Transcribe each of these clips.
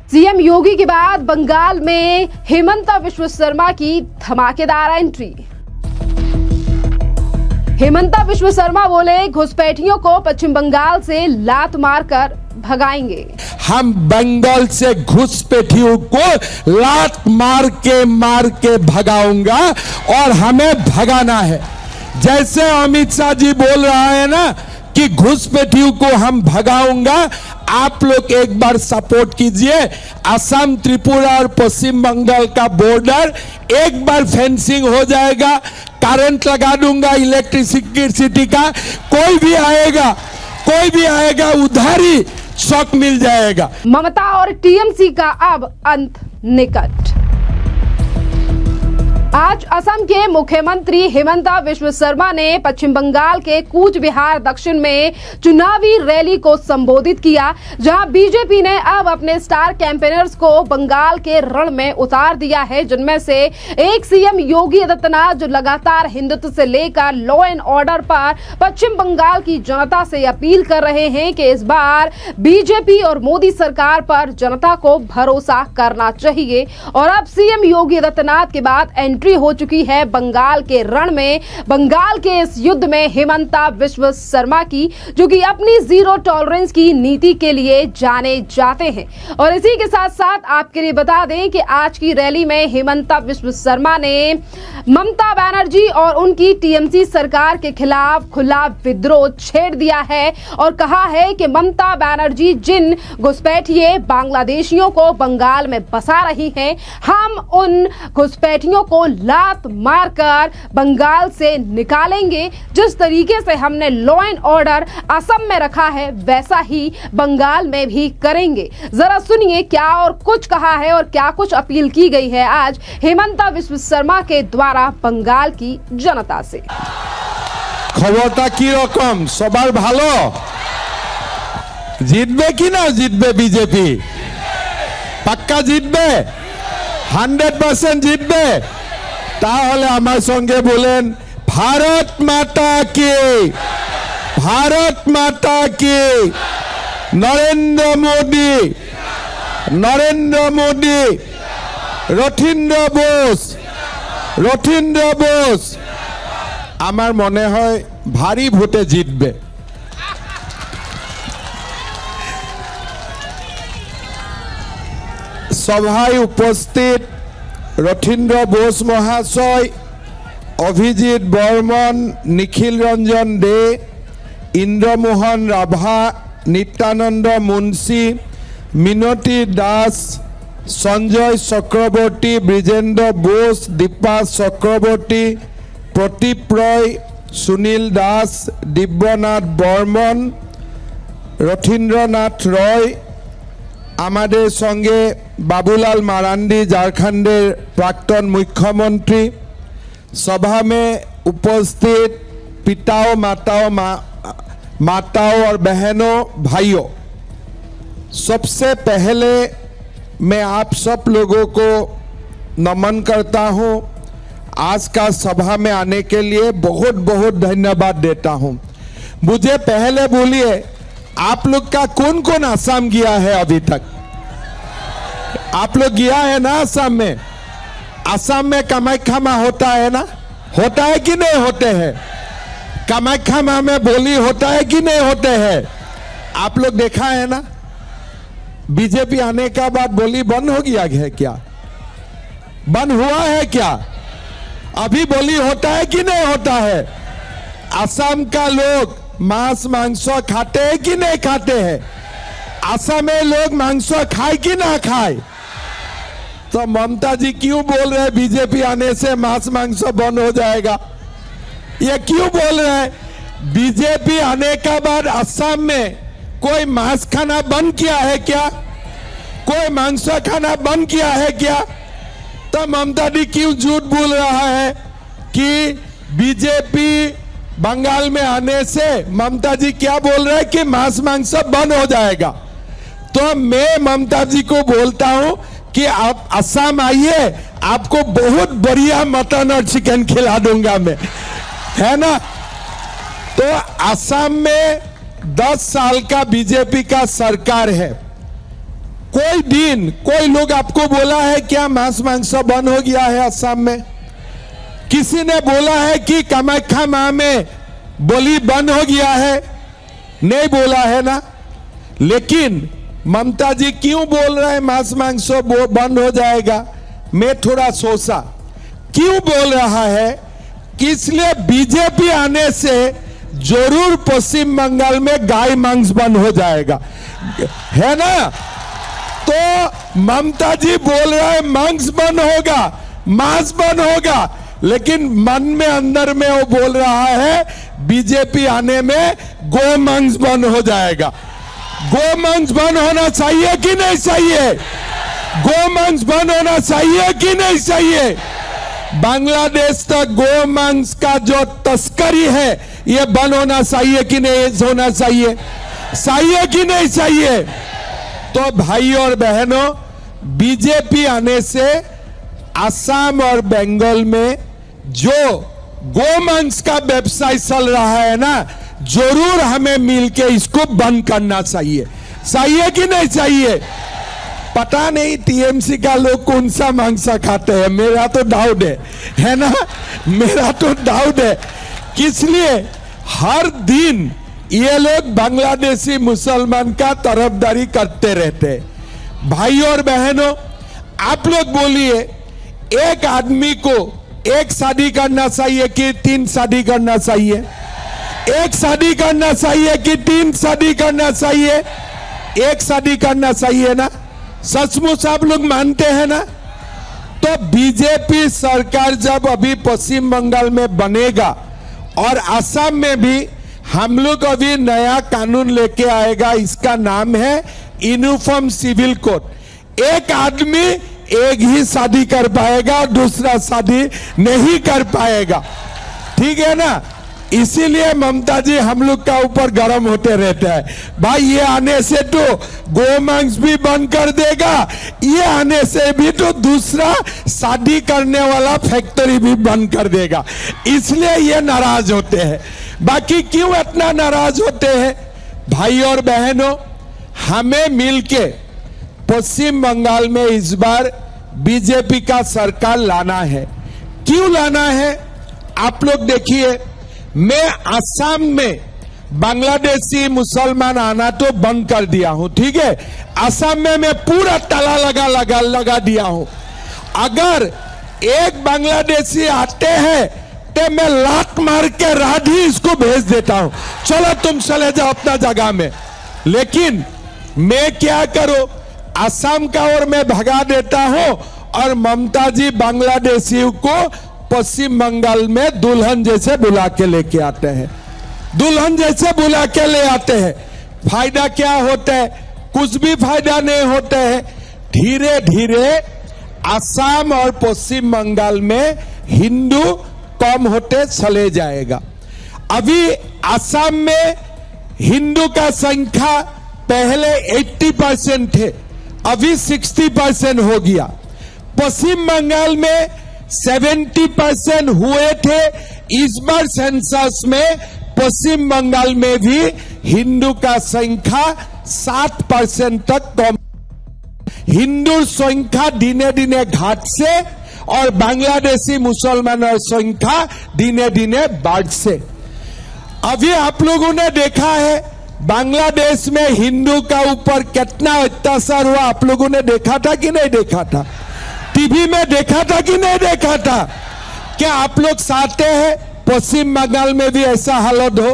CM योगी के बाद बंगाल में हेमंता विश्व शर्मा की धमाकेदार एंट्री। हेमंता विश्व शर्मा बोले, घुसपैठियों को पश्चिम बंगाल से लात मारकर भगाएंगे। हम बंगाल से घुसपैठियों को लात मार के भगाऊंगा और हमें भगाना है। जैसे अमित शाह जी बोल रहा है ना कि घुसपैठियों को हम भगाऊंगा, आप लोग एक बार सपोर्ट कीजिए। असम, त्रिपुरा और पश्चिम बंगाल का बॉर्डर एक बार फेंसिंग हो जाएगा, करंट लगा दूंगा इलेक्ट्रिसिटी का। कोई भी आएगा उधर ही शॉक मिल जाएगा। ममता और टीएमसी का अब अंत निकट। आज असम के मुख्यमंत्री हेमंता विश्व शर्मा ने पश्चिम बंगाल के कूच बिहार दक्षिण में चुनावी रैली को संबोधित किया, जहां बीजेपी ने अब अपने स्टार कैंपेनर्स को बंगाल के रण में उतार दिया है, जिनमें से एक सीएम योगी आदित्यनाथ, जो लगातार हिंदुत्व से लेकर लॉ एंड ऑर्डर पर पश्चिम बंगाल की जनता से अपील कर रहे हैं कि इस बार बीजेपी और मोदी सरकार पर जनता को भरोसा करना चाहिए। और अब सीएम योगी आदित्यनाथ के बाद एंट्री हो चुकी है बंगाल के रण में। बंगाल के इस युद्ध में हेमंता विश्व शर्मा की, जो कि अपनी जीरो टॉलरेंस की नीति के लिए जाने जाते हैं। और इसी के साथ साथ आपके लिए बता दें कि आज की रैली में हेमंता विश्व शर्मा ने ममता बनर्जी और उनकी टीएमसी सरकार के खिलाफ खुला विद्रोह छेड़ दिया है और कहा है कि ममता बनर्जी जिन घुसपैठिए बांग्लादेशियों को बंगाल में बसा रही हैं, हम उन घुसपैठियों को लात मारकर बंगाल से निकालेंगे। जिस तरीके से हमने लॉ एंड ऑर्डर असम में रखा है, वैसा ही बंगाल में भी करेंगे। जरा सुनिए क्या और कुछ कहा है और क्या कुछ अपील की गई है आज हेमंता विश्व शर्मा के द्वारा बंगाल की जनता से। खबरটা কি রকম? সবার ভালো? জিতবে কি না জিতবে বিজেপি? পাক্কা জিতবে? 100% জিতবে? তাহলে আমার সঙ্গে বলেন, ভারত মাতা কি, ভারত মাতা কি। নরেন্দ্র মোদি, রথীন্দ্র বোস আমার মনে হয় ভারী ভোটে জিতবে। সভায় উপস্থিত রথীন্দ্র বোস মহাশয়, অভিজিৎ বর্মন, নিখিল রঞ্জন দে, ইন্দ্রমোহন রাভা, নিত্যানন্দ মুন্সি, মিনতি দাস, সঞ্জয় চক্রবর্তী, ব্রিজেন্দ্র বোস, দীপা চক্রবর্তী, প্রদীপ রয়, সুনীল দাস, দিব্যনাথ বর্মন, রথীন্দ্রনাথ রয়, আমাদের সঙ্গে बाबूलाल मारांडी, झारखंडेर प्राक्तन मुख्यमंत्री। सभा में उपस्थित पिताओं, माताओं और बहनों, भाइयों, सबसे पहले मैं आप सब लोगों को नमन करता हूं। आज का सभा में आने के लिए बहुत बहुत धन्यवाद देता हूं। मुझे पहले बोलिए, आप लोग का कौन कौन असम गया है? अभी तक आप लोग गया है ना असम में? असम में कामाख्या मां होता है ना? होता है कि नहीं होते हैं? कामाख्या मां में बोली होता है कि नहीं होते हैं? आप लोग देखा है ना? बीजेपी आने का बाद बोली बंद हो गया है क्या? बंद हुआ है क्या? अभी बोली होता है कि नहीं होता है? असम का लोग मांस मांस खाते हैं कि नहीं खाते हैं? असम में लोग मांस खाए कि ना खाए? तो ममता जी क्यों बोल रहे हैं बीजेपी आने से मांस मांस बंद हो जाएगा? ये क्यों बोल रहे हैं? बीजेपी आने का बाद असम में कोई मांस खाना बंद किया है क्या? कोई मांस खाना बंद किया है क्या? तो ममता जी क्यों झूठ बोल रहा है कि बीजेपी बंगाल में आने से ममता जी क्या बोल रहे हैं कि मांस मांस बंद हो जाएगा? तो मैं ममता जी को बोलता हूं कि आप असम आइए, आपको बहुत बढ़िया मटन और चिकन खिला दूंगा मैं, है ना? तो असम में 10 साल का बीजेपी का सरकार है। कोई दिन कोई लोग आपको बोला है क्या मांस मांस बंद हो गया है असम में? किसी ने बोला है कि कामाख्या मां में बलि बंद हो गया है? नहीं बोला है ना। लेकिन ममता जी क्यों बोल रहे हैं मांस मांस बंद हो जाएगा? मैं थोड़ा सोचा क्यों बोल रहा है कि इसलिए बीजेपी आने से जरूर पश्चिम बंगाल में गाय मांस बंद हो जाएगा, है ना। तो ममता जी बोल रहे हैं मांस बंद होगा, मांस बंद होगा, लेकिन मन में अंदर में वो बोल रहा है बीजेपी आने में गो मांस बंद हो जाएगा। गो मांस बंद होना चाहिए कि नहीं चाहिए? गो मांस बंद होना चाहिए कि नहीं चाहिए? बांग्लादेश तक गो मांस का जो तस्करी है ये बंद होना चाहिए कि नहीं होना चाहिए? चाहिए कि नहीं चाहिए? तो भाई और बहनों, बीजेपी आने से असम और बंगाल में जो गो मांस का व्यवसाय चल रहा है ना, जरूर हमें मिलके इसको बंद करना चाहिए। चाहिए कि नहीं चाहिए? पता नहीं टीएमसी का लोग कौन सा मांस खाते हैं, मेरा तो डाउट है ना, मेरा तो डाउट है। इसलिए हर दिन ये लोग बांग्लादेशी मुसलमान का तरफदारी करते रहते हैं। भाई और बहनों, आप लोग बोलिए, एक आदमी को एक शादी करना चाहिए कि 3 शादी करना चाहिए? एक शादी करना चाहिए कि 3 शादी करना चाहिए? एक शादी करना चाहिए ना। सचमुच आप लोग मानते हैं ना? तो बीजेपी सरकार जब अभी पश्चिम बंगाल में बनेगा और असम में भी हम लोग अभी नया कानून लेके आएगा, इसका नाम है यूनिफॉर्म सिविल कोड। एक आदमी एक ही शादी कर पाएगा, दूसरा शादी नहीं कर पाएगा, ठीक है ना। इसीलिए ममता जी हम लोग का ऊपर गर्म होते रहते हैं, भाई ये आने से तो गो मांस भी बंद कर देगा, ये आने से भी तो दूसरा शादी करने वाला फैक्ट्री भी बंद कर देगा, इसलिए ये नाराज होते हैं। बाकी क्यों इतना नाराज होते हैं? भाई और बहनों, हमें मिलके पश्चिम बंगाल में इस बार बीजेपी का सरकार लाना है। क्यों लाना है? आप लोग देखिए, मैं असम में बांग्लादेशी मुसलमान आना तो बंद कर दिया हूं, ठीक है। असम में मैं पूरा ताला लगा दिया हूं। अगर एक बांग्लादेशी आते हैं तो मैं लात मार के राधी इसको भेज देता हूं, चलो तुम चले जाओ अपना जगह में। लेकिन मैं क्या करूं, असम का और मैं भगा देता हूं और ममता जी बांग्लादेशियों को पश्चिम बंगाल में दुल्हन जैसे बुला के लेके आते हैं, दुल्हन जैसे बुला के ले आते हैं। फायदा क्या होता है? कुछ भी फायदा नहीं होता है। धीरे धीरे असम और पश्चिम बंगाल में हिंदू कम होते चले जाएगा। अभी असम में हिंदू का संख्या पहले 80% थे, अभी 60% हो गया। पश्चिम बंगाल में 70% हुए थे। इस बार सेंसस में पश्चिम बंगाल में भी हिंदू का संख्या 7% तक कम। हिंदू संख्या दिने दिने घाट से और बांग्लादेशी मुसलमानों संख्या दिने दिने बढ़ से। अभी आप लोगों ने देखा है बांग्लादेश में हिंदू का ऊपर कितना अत्याचार हुआ, आप लोगों ने देखा था कि नहीं देखा था? टीवी में देखा था कि नहीं देखा था? क्या आप लोग चाहते हैं पश्चिम बंगाल में भी ऐसा हालत हो?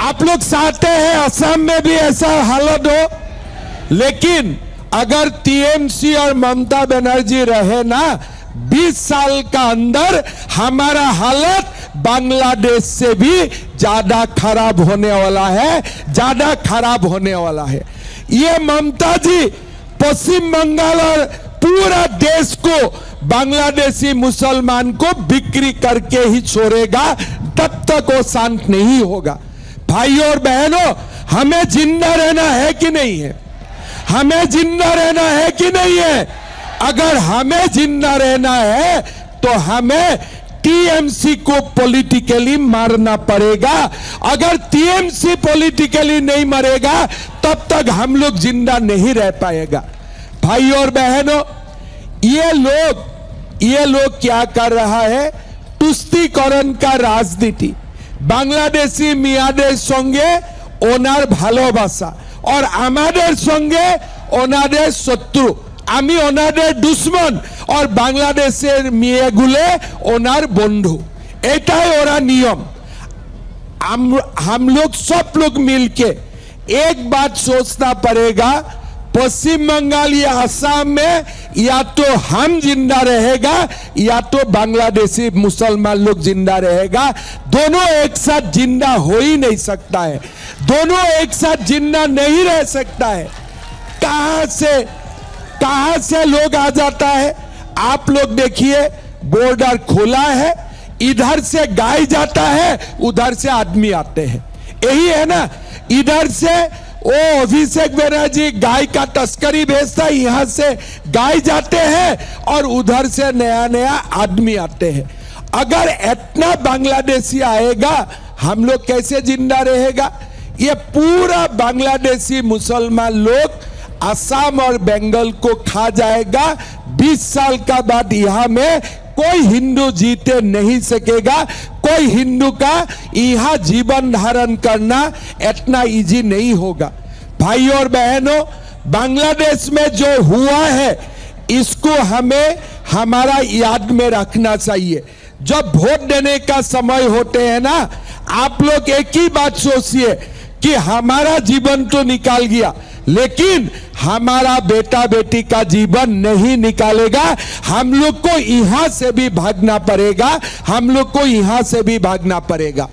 आप लोग चाहते हैं असम में भी ऐसा हालत हो? लेकिन अगर टीएमसी और ममता बनर्जी रहे ना, 20 साल का अंदर हमारा हालत बांग्लादेश से भी ज्यादा खराब होने वाला है, ज्यादा खराब होने वाला है। ये ममता जी पश्चिम बंगाल और पूरा देश को बांग्लादेशी मुसलमान को बिक्री करके ही छोड़ेगा, तब तक वो शांत नहीं होगा। भाइयों और बहनों, हमें जिंदा रहना है कि नहीं है? हमें जिंदा रहना है कि नहीं है? अगर हमें जिंदा रहना है तो हमें टीएमसी को पॉलिटिकली मारना पड़ेगा। अगर टीएमसी पॉलिटिकली नहीं मरेगा तब तक हम लोग जिंदा नहीं रह पाएगा। भाई और बहनों, ये लोग क्या कर रहा है? तुष्टीकरण का राजनीति। बांग्लादेशी मियाদের সঙ্গে ওনার ভালোবাসা और আমাদের সঙ্গে ওনাদের শত্রু। আমি ওনাদের দুশ্মন और বাংলাদেশের মেয়েগুলো ওনার বন্ধু। এটাই ওরা নিয়ম। हम लोग सब लोग मिलके एक बात सोचना पड़ेगा, पश्चिम बंगाल या असम में या तो हम जिंदा रहेगा या तो बांग्लादेशी मुसलमान लोग जिंदा रहेगा। दोनों एक साथ जिंदा हो ही नहीं सकता है, दोनों एक साथ जिंदा नहीं रह सकता है। कहां से लोग आ जाता है? आप लोग देखिए, बॉर्डर खोला है, इधर से गाय जाता है, उधर से आदमी आते हैं। यही है ना, इधर से वो अभिषेक बनर्जी गाय का तस्करी भेजता है, यहां से गाय जाते हैं और उधर से नया नया आदमी आते हैं। अगर इतना बांग्लादेशी आएगा हम लोग कैसे जिंदा रहेगा? ये पूरा बांग्लादेशी मुसलमान लोग असम और बंगाल को खा जाएगा। 20 साल का बाद यहां में कोई हिंदू जीते नहीं सकेगा। कोई हिंदू का यहां जीवन धारण करना इतना इजी नहीं होगा। भाई और बहनों, बांग्लादेश में जो हुआ है इसको हमें हमारा याद में रखना चाहिए। जब वोट देने का समय होते हैं ना, आप लोग एक ही बात सोचिए कि हमारा जीवन तो निकाल गया, लेकिन हमारा बेटा बेटी का जीवन नहीं निकालेगा। हम लोग को यहां से भी भागना पड़ेगा, हम लोग को यहां से भी भागना पड़ेगा।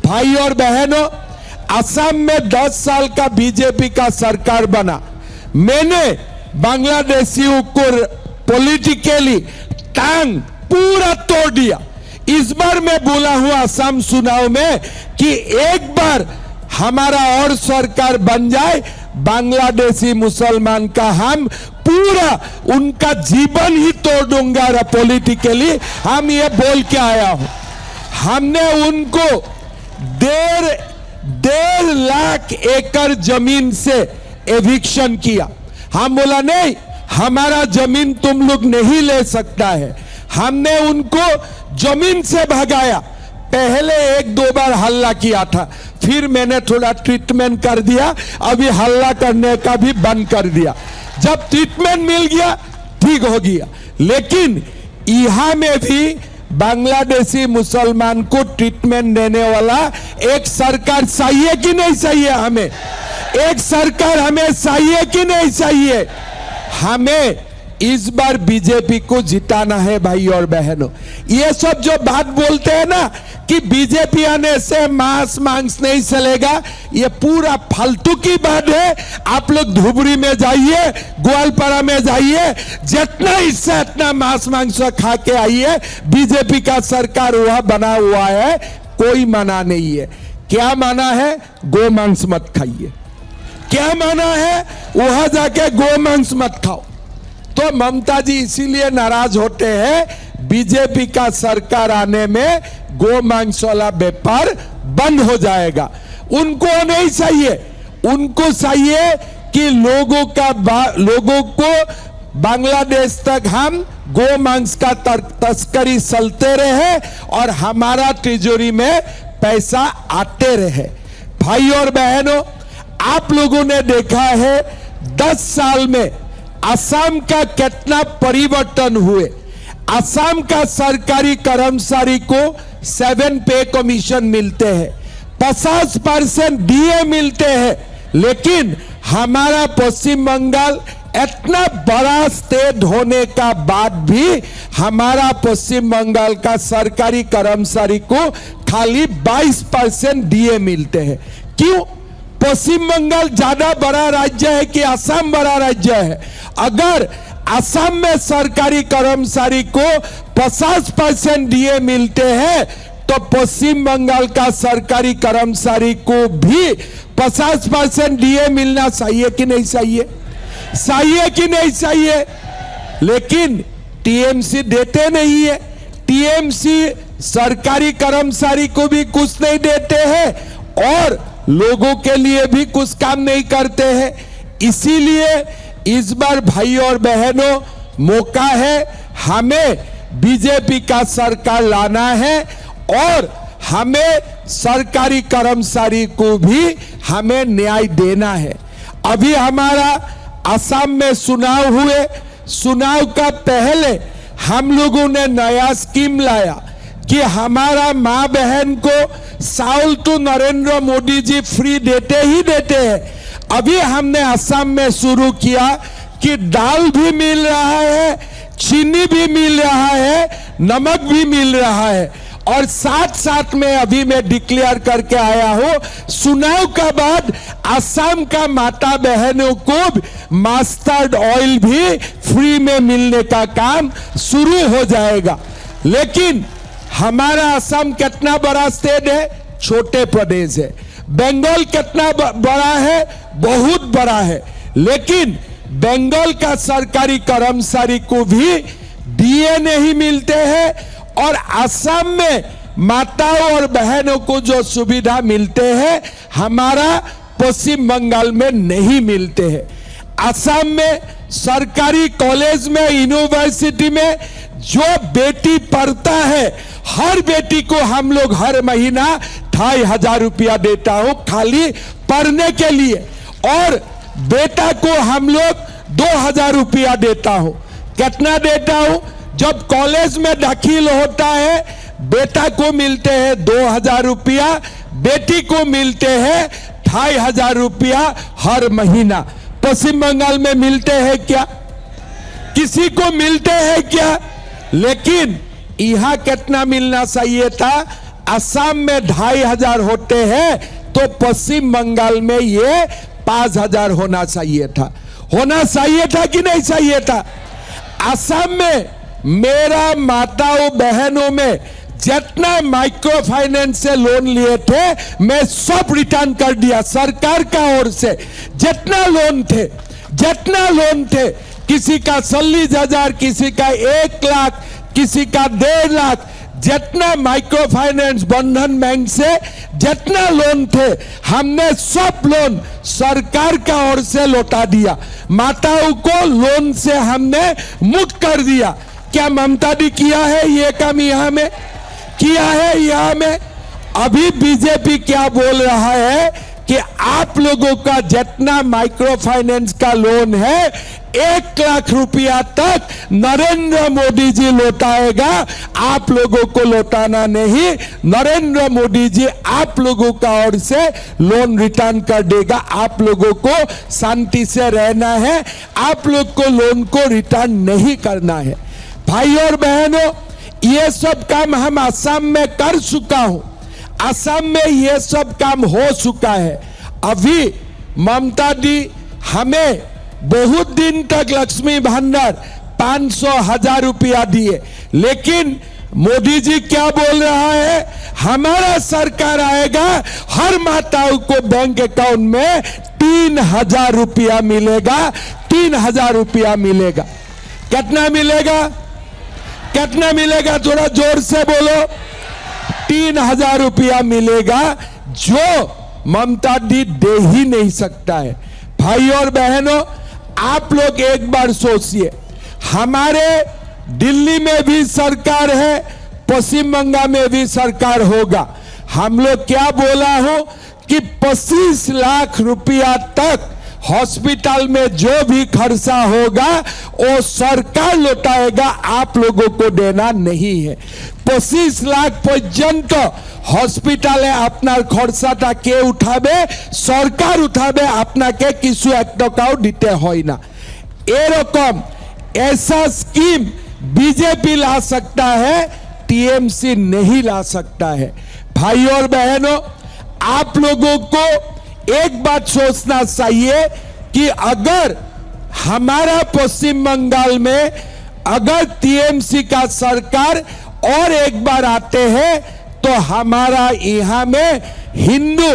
भाई और बहनों, असम में 10 साल का बीजेपी का सरकार बना। मैंने बांग्लादेशियों को पॉलिटिकली टांग पूरा तोड़ दिया। इस बार मैं बोला हूं असम चुनाव में कि एक बार हमारा और सरकार बन जाए, बांग्लादेशी मुसलमान का हम पूरा उनका जीवन ही तोड़ दूंगा। पॉलिटिकली हम ये बोल के आया हूं। हमने उनको 1.5 लाख एकड़ जमीन से एविक्शन किया। हम बोला नहीं, हमारा जमीन तुम लोग नहीं ले सकता है। हमने उनको जमीन से भगाया। पहले 1-2 बार हल्ला किया था, फिर मैंने थोड़ा ट्रीटमेंट कर दिया, अभी हल्ला करने का भी बंद कर दिया। जब ट्रीटमेंट मिल गया ठीक हो गया। लेकिन यहां में भी बांग्लादेशी मुसलमान को ट्रीटमेंट देने वाला एक सरकार चाहिए कि नहीं चाहिए? हमें एक सरकार हमें चाहिए कि नहीं चाहिए? हमें इस बार बीजेपी को जिताना है। भाई और बहनों, ये सब जो बात बोलते हैं ना कि बीजेपी आने से मांस नहीं चलेगा, ये पूरा फालतू की बात है। आप लोग धुबरी में जाइए, ग्वालपारा में जाइए, जितना हिस्सा इतना मांस खा के आइए। बीजेपी का सरकार वहां बना हुआ है, कोई मना नहीं है। क्या मना है? गो मांस मत खाइए। क्या मना है? वहां जाके गो मांस मत खाओ। तो ममता जी इसीलिए नाराज होते हैं, बीजेपी का सरकार आने में गो मांस वाला व्यापार बंद हो जाएगा। उनको नहीं चाहिए, उनको चाहिए कि लोगों को बांग्लादेश तक हम गो मांस का तस्करी चलते रहे और हमारा तिजोरी में पैसा आते रहे। भाई और बहनों, आप लोगों ने देखा है 10 साल में असम का कितना परिवर्तन हुए। असम का सरकारी कर्मचारी को 7 पे कमीशन मिलते हैं, 50% डीए मिलते हैं। लेकिन हमारा पश्चिम बंगाल इतना बड़ा स्टेट होने का बाद भी हमारा पश्चिम बंगाल का सरकारी कर्मचारी को खाली 22% डीए मिलते हैं। क्यों? पश्चिम बंगाल ज्यादा बड़ा राज्य है कि असम बड़ा राज्य है? अगर असम में सरकारी कर्मचारी को 50% डीए मिलते हैं तो पश्चिम बंगाल का सरकारी कर्मचारी को भी 50% डीए मिलना चाहिए कि नहीं चाहिए? चाहिए कि नहीं चाहिए? लेकिन टीएमसी देते नहीं है। टीएमसी सरकारी कर्मचारी को भी कुछ नहीं देते हैं और लोगों के लिए भी कुछ काम नहीं करते हैं। इसीलिए इस बार भाई और बहनों, मौका है, हमें बीजेपी का सरकार लाना है और हमें सरकारी कर्मचारी को भी हमें न्याय देना है। अभी हमारा असम में चुनाव हुए, चुनाव का पहले हम लोगों ने नया स्कीम लाया कि हमारा माँ बहन को चावल तो नरेंद्र मोदी जी फ्री देते ही देते हैं। अभी हमने असम में शुरू किया कि दाल भी मिल रहा है, चीनी भी मिल रहा है, नमक भी मिल रहा है और साथ साथ में अभी मैं डिक्लेयर करके आया हूं, चुनाव का बाद असम का माता बहनों को मस्टर्ड ऑयल भी फ्री में मिलने का काम शुरू हो जाएगा। लेकिन हमारा असम कितना बड़ा स्टेट है? छोटे प्रदेश है। बंगाल कितना बड़ा है? बहुत बड़ा है। लेकिन बंगाल का सरकारी कर्मचारी को भी डीए नहीं मिलते हैं और असम में माताओं और बहनों को जो सुविधा मिलते हैं हमारा पश्चिम बंगाल में नहीं मिलते हैं। असम में सरकारी कॉलेज में, यूनिवर्सिटी में जो बेटी पढ़ता है, हर बेटी को हम लोग हर महीना 2500 रुपया देता हूं खाली पढ़ने के लिए और बेटा को हम लोग 2000 रुपया देता हूं। कितना देता हूं? जब कॉलेज में दाखिल होता है बेटा को मिलते हैं 2000 रुपया, बेटी को मिलते हैं 2500 रुपया हर महीना। पश्चिम बंगाल में मिलते हैं क्या? किसी को मिलते हैं क्या? लेकिन यहां कितना मिलना चाहिए था? असम में 2500 होते हैं तो पश्चिम बंगाल में ये 5000 होना चाहिए था। होना चाहिए था कि नहीं चाहिए था? असम में मेरा माताओं बहनों में जितना माइक्रो फाइनेंस से लोन लिए थे मैं सब रिटर्न कर दिया सरकार का ओर से। जितना लोन थे, किसी का 40,000, किसी का 1 लाख, किसी का 1.5 लाख, जितना माइक्रो फाइनेंस बंधन बैंक से जितना लोन थे हमने सब लोन सरकार का ओर से लौटा दिया। माताओं को लोन से हमने मुक्त कर दिया। क्या ममता दी किया है ये काम? यहां में किया है। यहां में अभी बीजेपी क्या बोल रहा है कि आप लोगों का जितना माइक्रो फाइनेंस का लोन है 1 लाख रुपया तक नरेंद्र मोदी जी लौटाएगा, आप लोगों को लौटाना नहीं। नरेंद्र मोदी जी आप लोगों का ओर से लोन रिटर्न कर देगा। आप लोगों को शांति से रहना है, आप लोग को लोन को रिटर्न नहीं करना है। भाई और बहनों, ये सब काम हम असम में कर चुका हूं। असम में ये सब काम हो चुका है। अभी ममता दी हमें बहुत दिन तक लक्ष्मी भंडार 500,000 रुपया दिए, लेकिन मोदी जी क्या बोल रहा है? हमारा सरकार आएगा हर माताओं को बैंक अकाउंट में 3000 रुपया मिलेगा। 3000 रुपया मिलेगा। कितना मिलेगा? कितना मिलेगा? थोड़ा जोर से बोलो। 3000 रुपया मिलेगा जो ममता दी दे ही नहीं सकता है। भाई और बहनों, आप लोग एक बार सोचिए, हमारे दिल्ली में भी सरकार है, पश्चिम बंगाल में भी सरकार होगा। हम लोग क्या बोला हूं कि 25 लाख रुपया तक हॉस्पिटल में जो भी खर्चा होगा वो सरकार लौटाएगा, आप लोगों को देना नहीं है। 25 लाख पर्यंत हॉस्पिटले আপনার খরচাটা কে উঠাবে? সরকার উঠাবে, আপনাকে কিছু 1 টাকাও দিতে হয় না। এরকম ऐसा स्कीम बीजेपी ला सकता है, टीएमसी नहीं ला सकता है। भाई और बहनों, आप लोगों को एक बात सोचना चाहिए कि अगर हमारा पश्चिम बंगाल में अगर टीएमसी का सरकार और एक बार आते हैं तो हमारा यहां में हिंदू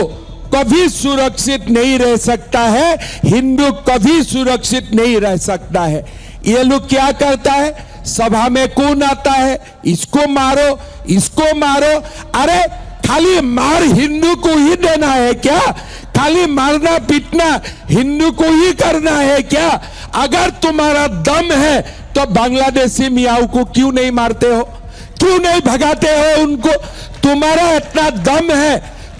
कभी सुरक्षित नहीं रह सकता है। हिंदू कभी सुरक्षित नहीं रह सकता है। ये लोग क्या करता है? सभा में कौन आता है, इसको मारो, इसको मारो। अरे खाली मार हिंदू को ही देना है क्या? खाली मारना पीटना हिंदू को ही करना है क्या? अगर तुम्हारा दम है तो बांग्लादेशी मियाओं को क्यों नहीं मारते हो, क्यों नहीं भगाते हो उनको? तुम्हारा इतना दम है,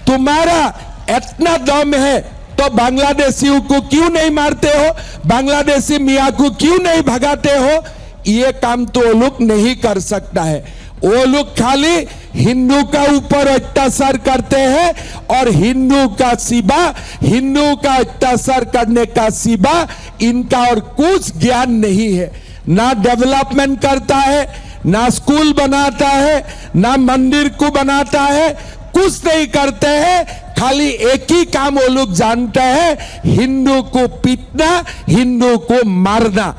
तुम्हारा इतना दम है तो बांग्लादेशियों को क्यों नहीं मारते हो, बांग्लादेशी मियाँ को क्यों नहीं भगाते हो? ये काम तो वो लोग नहीं कर सकता है। वो लोग खाली हिंदू का ऊपर अत्याचार करते हैं और हिंदू का अत्याचार करने का सिवा इनका और कुछ ज्ञान नहीं है। ना डेवलपमेंट करता है, ना स्कूल बनाता है, ना मंदिर को बनाता है, कुछ नहीं करते हैं। खाली एक ही काम वो लोग जानते हैं, हिंदू को पीटना, हिंदू को मारना।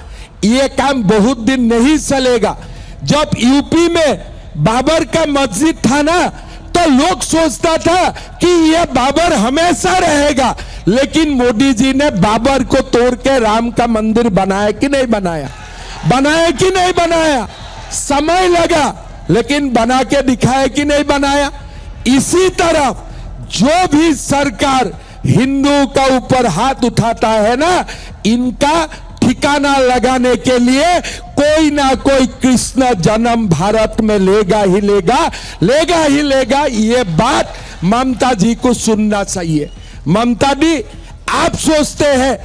ये काम बहुत दिन नहीं चलेगा। जब यूपी में बाबर का मस्जिद था ना, तो लोग सोचता था कि यह बाबर हमेशा रहेगा, लेकिन मोदी जी ने बाबर को तोड़ के राम का मंदिर बनाया कि नहीं बनाया, बनाया कि नहीं बनाया? समय लगा लेकिन बना के दिखाया कि नहीं बनाया? इसी तरह जो भी सरकार हिंदू का ऊपर हाथ उठाता है ना, इनका ठिकाना लगाने के लिए कोई ना कोई कृष्ण जन्म भारत में लेगा ही लेगा, लेगा ही लेगा। ये बात ममता जी को सुनना चाहिए। ममता जी, आप सोचते हैं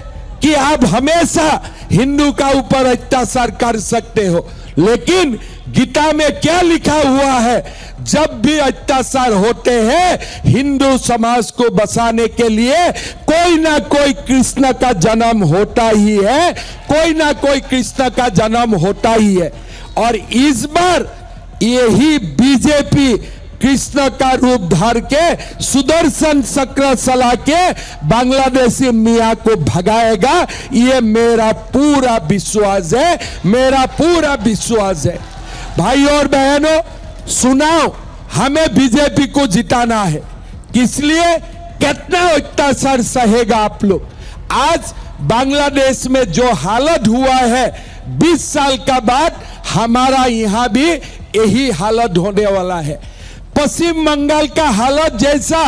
कि आप हमेशा हिंदू का ऊपर अत्याचार कर सकते हो, लेकिन गीता में क्या लिखा हुआ है? जब भी अत्याचार होते हैं हिंदू समाज को बचाने के लिए कोई ना कोई कृष्ण का जन्म होता ही है, कोई ना कोई कृष्ण का जन्म होता ही है। और इस बार यही बीजेपी कृष्ण का रूप धर के सुदर्शन चक्र चला के बांग्लादेशी मियाँ को भगाएगा, ये मेरा पूरा विश्वास है, मेरा पूरा विश्वास है। भाई और बहनों, सुनाओ, हमें बीजेपी को जिताना है, इसलिए कितना अत्याचार सहेगा आप लोग? आज बांग्लादेश में जो हालत हुआ है, 20 साल का बाद हमारा यहाँ भी यही हालत होने वाला है। पश्चिम बंगाल का हालत जैसा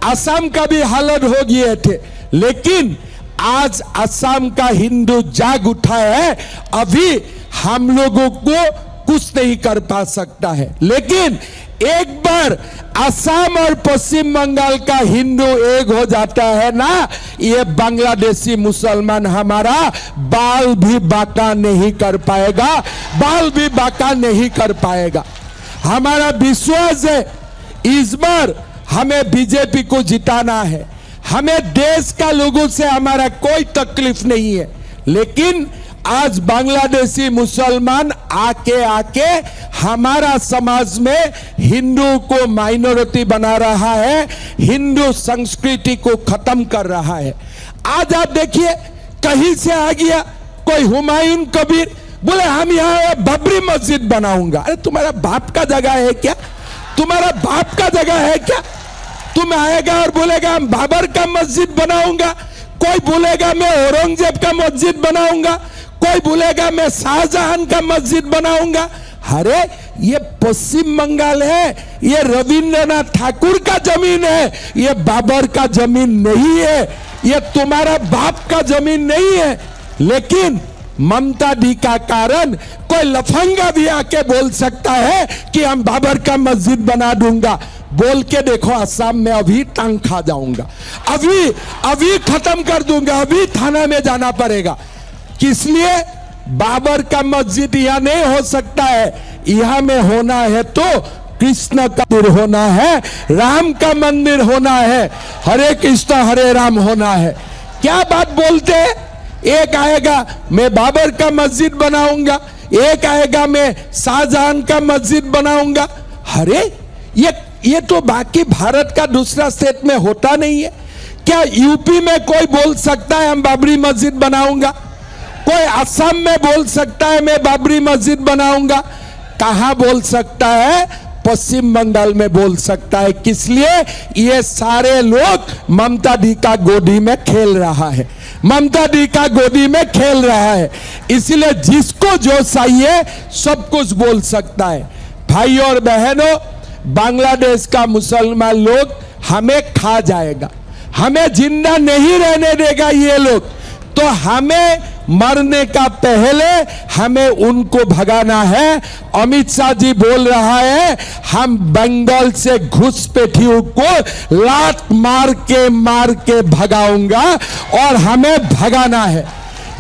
असम का भी हालत हो गए थे, लेकिन आज असम का हिंदू जाग उठा है। अभी हम लोगों को कुछ नहीं कर पा सकता है, लेकिन एक बार असम और पश्चिम बंगाल का हिंदू एक हो जाता है ना, ये बांग्लादेशी मुसलमान हमारा बाल भी बांका नहीं कर पाएगा, बाल भी बांका नहीं कर पाएगा। हमारा विश्वास है इस बार हमें बीजेपी को जिताना है। हमें देश का लोगों से हमारा कोई तकलीफ नहीं है, लेकिन आज बांग्लादेशी मुसलमान आके हमारा समाज में हिंदू को माइनॉरिटी बना रहा है, हिंदू संस्कृति को खत्म कर रहा है। आज आप देखिए, कहीं से आ गया कोई हुमायूं कबीर, बोले हम यहाँ बाबरी मस्जिद बनाऊंगा। अरे तुम्हारा बाप का जगह है क्या? तुम्हारा बाप का जगह है क्या? तुम आएगा और बोलेगा हम बाबर का मस्जिद बनाऊंगा, कोई बोलेगा मैं औरंगजेब का मस्जिद बनाऊंगा, कोई बोलेगा मैं शाहजहां का मस्जिद बनाऊंगा। अरे ये पश्चिम बंगाल है, ये रविंद्रनाथ ठाकुर का जमीन है, ये बाबर का जमीन नहीं है, ये तुम्हारा बाप का जमीन नहीं है। लेकिन ममता दी का कारण कोई लफंगा भी आके बोल सकता है कि हम बाबर का मस्जिद बना दूंगा। बोल के देखो, असम में अभी टांग खा जाऊंगा, अभी खत्म कर दूंगा, अभी थाना में जाना पड़ेगा। किस लिए? बाबर का मस्जिद यहाँ नहीं हो सकता है, यहाँ में होना है तो कृष्ण का मंदिर होना है, राम का मंदिर होना है, हरे कृष्ण हरे राम होना है। क्या बात बोलते हैं? एक आएगा मैं बाबर का मस्जिद बनाऊंगा, एक आएगा मैं शाहजहां का मस्जिद बनाऊंगा। अरे ये तो बाकी भारत का दूसरा स्टेट में होता नहीं है क्या? यूपी में कोई बोल सकता है हम बाबरी मस्जिद बनाऊंगा? कोई असम में बोल सकता है मैं बाबरी मस्जिद बनाऊंगा? कहां बोल सकता है? पश्चिम बंगाल में बोल सकता है। किस लिए? ये सारे लोग ममता दी का गोदी में खेल रहा है, ममता दी का गोदी में खेल रहा है। इसलिए जिसको जो चाहिए सब कुछ बोल सकता है। भाई और बहनों, बांग्लादेश का मुसलमान लोग हमें खा जाएगा, हमें जिंदा नहीं रहने देगा ये लोग। तो हमें मरने का पहले हमें उनको भगाना है। अमित शाह जी बोल रहा है हम बंगाल से घुसपैठियों को लात मार के भगाऊंगा और हमें भगाना है।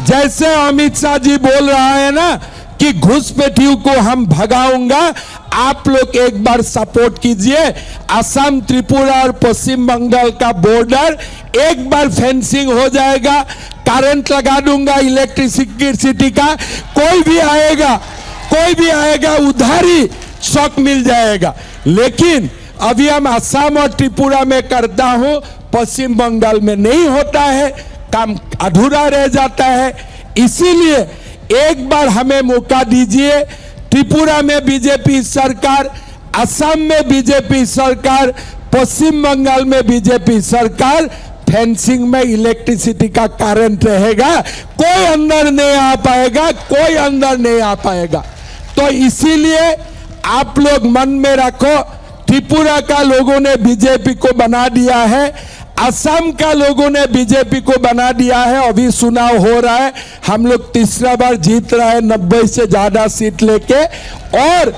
जैसे अमित शाह जी बोल रहा है ना कि घुसपैठियों को हम भगाऊंगा, आप लोग एक बार सपोर्ट कीजिए। असम, त्रिपुरा और पश्चिम बंगाल का बॉर्डर एक बार फेंसिंग हो जाएगा, करंट लगा दूंगा इलेक्ट्रिसिटी का, कोई भी आएगा उधर ही शॉक मिल जाएगा। लेकिन अभी हम असम और त्रिपुरा में करता हूं, पश्चिम बंगाल में नहीं होता है, काम अधूरा रह जाता है। इसीलिए एक बार हमें मौका दीजिए। त्रिपुरा में बीजेपी सरकार, असम में बीजेपी सरकार, पश्चिम बंगाल में बीजेपी सरकार, फेंसिंग में इलेक्ट्रिसिटी का करंट रहेगा, कोई अंदर नहीं आ पाएगा। तो इसीलिए आप लोग मन में रखो, त्रिपुरा का लोगों ने बीजेपी को बना दिया है, असम का लोगों ने बीजेपी को बना दिया है। अभी चुनाव हो रहा है, हम लोग तीसरा बार जीत रहा है 90 से ज्यादा सीट लेके। और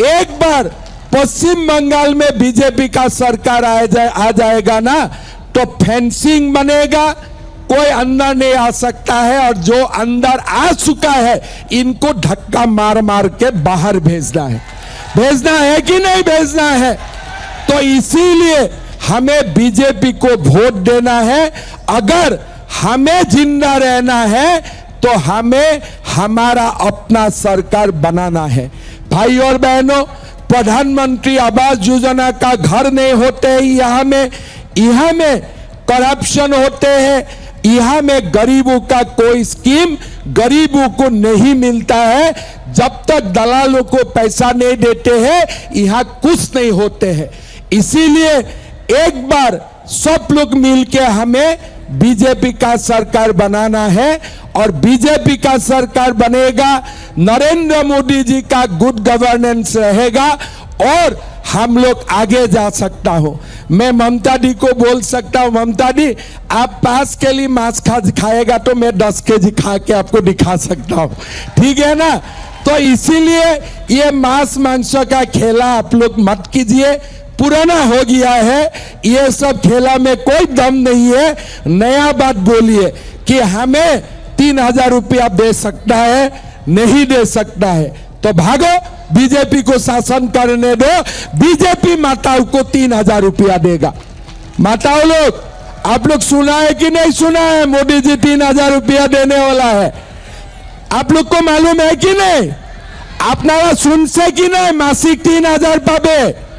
एक बार पश्चिम बंगाल में बीजेपी का सरकार आ जाएगा ना, तो फेंसिंग बनेगा, कोई अंदर नहीं आ सकता है। और जो अंदर आ चुका है इनको धक्का मार के बाहर भेजना है कि नहीं भेजना है। तो इसीलिए हमें बीजेपी को वोट देना है। अगर हमें जिंदा रहना है तो हमें हमारा अपना सरकार बनाना है। भाई और बहनों, प्रधानमंत्री आवास योजना का घर नहीं होते यहाँ में करप्शन होते हैं, यहाँ में गरीबों का कोई स्कीम गरीबों को नहीं मिलता है। जब तक दलालों को पैसा नहीं देते हैं यहाँ कुछ नहीं होते हैं। इसीलिए एक बार सब लोग मिलके हमें बीजेपी का सरकार बनाना है। और बीजेपी का सरकार बनेगा, नरेंद्र मोदी जी का गुड गवर्नेंस रहेगा और हम लोग आगे जा सकता हो। मैं ममता दी को बोल सकता हूं, ममता दी आप 5 के लिए मांस खाएगा तो मैं 10 केजी खा के आपको दिखा सकता हूं, ठीक है ना। तो इसीलिए ये मांस मांस का खेला आप लोग मत कीजिए, पुराना हो गया है। ये सब खेला में कोई दम नहीं है। नया बात बोलिए कि हमें 3000 रुपया दे सकता है, नहीं दे सकता है तो भागो, बीजेपी को शासन करने दो। बीजेपी माताओं को 3000 रुपया देगा। माताओं लोग, आप लोग सुना है कि नहीं सुना है? मोदी जी 3000 रुपया देने वाला है। आप लोग को मालूम है कि नहीं? अपनारा सुनसे कि नहीं? मासिक 3000 पाबे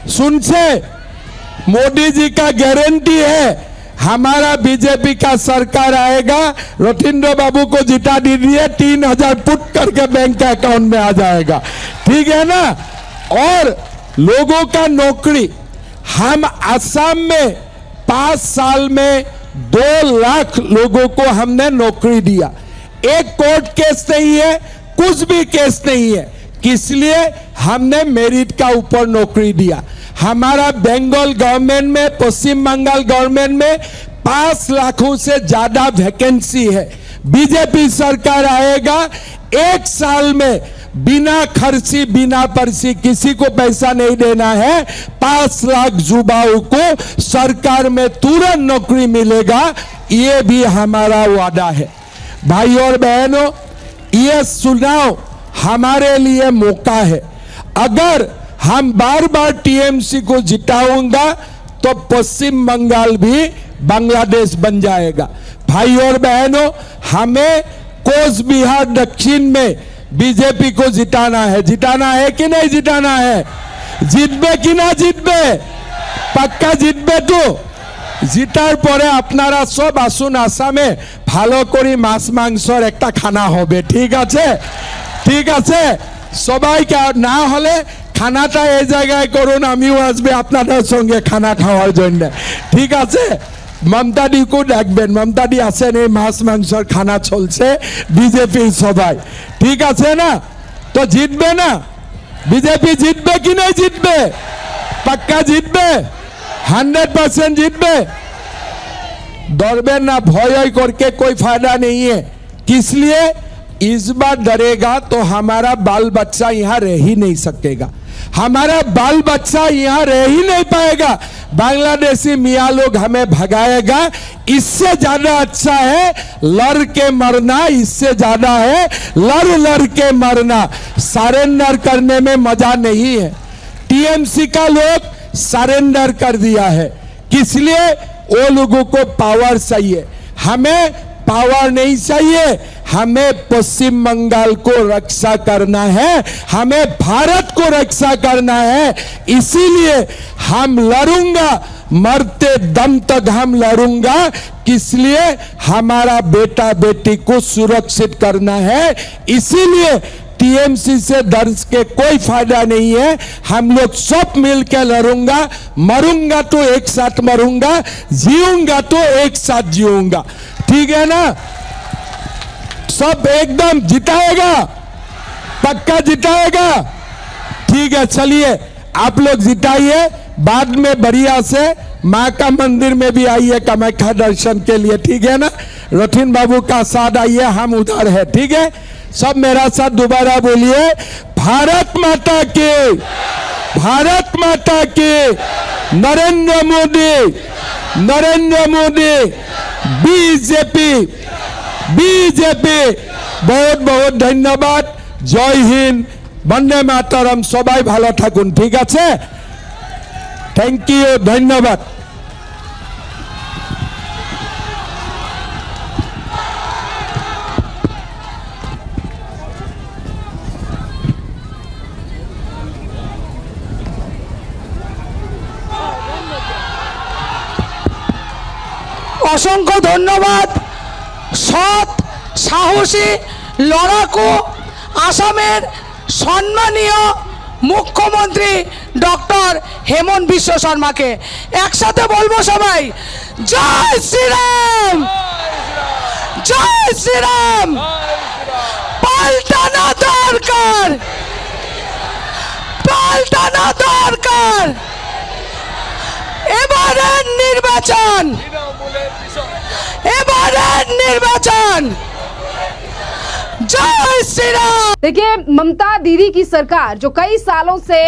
सुनसे। मोदी जी का गारंटी है हमारा बीजेपी का सरकार आएगा, रोटिंडो बाबू को जिता दीजिए, 3000 पुट करके बैंक के अकाउंट में आ जाएगा, ठीक है ना। और लोगों का नौकरी, हम असम में 5 साल में 2 लाख लोगों को हमने नौकरी दिया। एक कोर्ट केस नहीं है, कुछ भी केस नहीं है, किस लिए? हमने मेरिट का ऊपर नौकरी दिया। हमारा बंगाल गवर्नमेंट में, पश्चिम बंगाल गवर्नमेंट में 5 लाखों से ज्यादा वैकेंसी है। बीजेपी सरकार आएगा, 1 साल में बिना खर्ची बिना पर्ची, किसी को पैसा नहीं देना है, 5 लाख युवाओं को सरकार में तुरंत नौकरी मिलेगा। ये भी हमारा वादा है। भाई और बहनों, ये चुनाव हमारे लिए मौका है। अगर हम बार बार टीएमसी को जिताऊंगा तो पश्चिम बंगाल भी बांग्लादेश बन जाएगा। भाई और बहनों, हमें कोच बिहार दक्षिण में बीजेपी को जिताना है कि नहीं जिताना है? जितबे कि ना जितबे? पक्का जितबे तो? জিতার পরে আপনারা সব আসুন আসামে, ভালো করে মাছ মাংসর একটা খানা হবে, ঠিক আছে? ঠিক আছে, সবাইকে না হলে খানাটা এই জায়গায় করুন, আমিও আসবে আপনাদের সঙ্গে খানা খাওয়ার জন্য, ঠিক আছে? মমতাদিকেও ডাকবেন, মমতাদি আছেন, এই মাছ মাংসর খানা চলছে বিজেপির সবাই, ঠিক আছে না? তো জিতবে না? বিজেপি জিতবে কি नहीं জিতবে? पक्का জিতবে, 100% জিতবে। डरबे ना, भय करके कोई फायदा नहीं है। किस लिए? इस बार डरेगा तो हमारा बाल बच्चा यहाँ रह ही नहीं सकेगा, हमारा बाल बच्चा यहाँ रह ही नहीं पाएगा। बांग्लादेशी मियाँ लोग हमें भगाएगा। इससे ज्यादा अच्छा है लड़ के मरना, इससे ज्यादा है लड़ के मरना। सरेंडर करने में मजा नहीं है। टीएमसी का लोग सरेंडर कर दिया है, किस लिए? वो लोगों को पावर चाहिए, हमें पावर नहीं चाहिए। हमें पश्चिम बंगाल को रक्षा करना है, हमें भारत को रक्षा करना है। इसीलिए हम लड़ूंगा, मरते दम तक हम लड़ूंगा। किस लिए? हमारा बेटा बेटी को सुरक्षित करना है। इसीलिए टीएमसी से डर के कोई फायदा नहीं है। हम लोग सब मिलकर लड़ूंगा, मरूंगा तो एक साथ मरूंगा, जीऊंगा तो एक साथ जीऊंगा, ठीक है ना? सब एकदम जिताएगा, पक्का जिताएगा, ठीक है? चलिए आप लोग जिताइए, बाद में बढ़िया से माँ का मंदिर में भी आइए कामाख्या दर्शन के लिए, ठीक है ना? रथिन बाबू का साथ आइए, हम उधर है, ठीक है? सब मेरा साथ दोबारा बोलिए, भारत माता की, भारत माता की, नरेंद्र मोदी, नरेंद्र मोदी, बीजेपी, बीजेपी। बहुत बहुत धन्यवाद। जय हिंद, वंदे मातरम। सबाई भालो थाकुन, ठीक আছে? थैंक यू, धन्यवाद। অসংখ্য ধন্যবাদ। সৎ, সাহসী, লড়াকু আসামের সম্মানীয় মুখ্যমন্ত্রী ডক্টর হেমন্ত বিশ্ব শর্মাকে একসাথে বলবো সবাই, জয় শ্রীরাম, জয় শ্রীরাম। পাল্টানো দরকার, পাল্টানো দরকার। এবারের নির্বাচন, এবারের নির্বাচন। जय श्री राम। देखिए, ममता दीदी की सरकार जो कई सालों से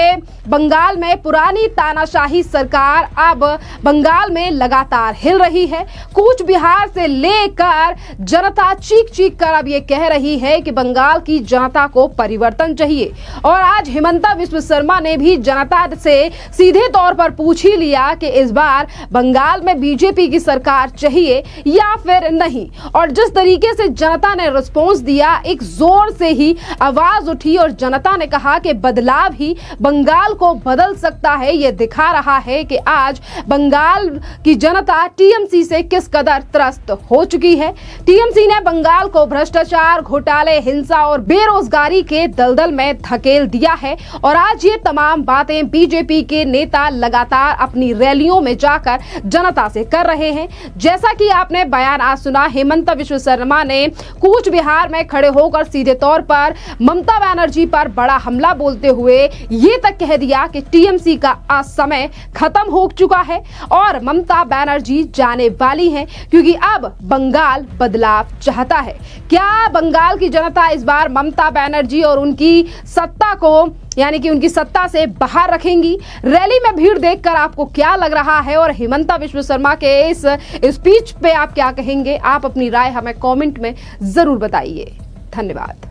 बंगाल में पुरानी तानाशाही सरकार अब बंगाल में लगातार हिल रही है। कूच बिहार से लेकर जनता चीख चीख कर अब ये कह रही है कि बंगाल की जनता को परिवर्तन चाहिए। और आज हिमंता विश्व शर्मा ने भी जनता से सीधे तौर पर पूछ ही लिया कि इस बार बंगाल में बीजेपी की सरकार चाहिए या फिर नहीं। और जिस तरीके से जनता ने रिस्पॉन्स दिया, एक जोर से ही आवाज उठी और जनता ने कहा कि बदलाव ही बंगाल को बदल सकता है। ये दिखा रहा है कि आज बंगाल की जनता टीएमसी से किस कदर त्रस्त हो चुकी है। टीएमसी ने बंगाल को भ्रष्टाचार, घोटाले, हिंसा और बेरोजगारी के दलदल में धकेल दिया है। और आज ये तमाम बातें बीजेपी के नेता लगातार अपनी रैलियों में जाकर जनता से कर रहे हैं। जैसा कि आपने बयान आज सुना, हेमंत विश्व शर्मा ने कूच बिहार में खड़े होकर सीधे तौर पर ममता बनर्जी पर बड़ा हमला बोलते हुए ये तक कह दिया कि टीएमसी का आज समय खत्म हो चुका है और ममता बनर्जी जाने वाली हैं, क्योंकि अब बंगाल बदलाव चाहता है। क्या बंगाल की जनता इस बार ममता बनर्जी और उनकी सत्ता को, यानी कि उनकी सत्ता से बाहर रखेंगी? रैली में भीड़ देखकर आपको क्या लग रहा है और हेमंता विश्व शर्मा के इस स्पीच पे आप क्या कहेंगे? आप अपनी राय हमें कमेंट में जरूर बताइए। धन्यवाद।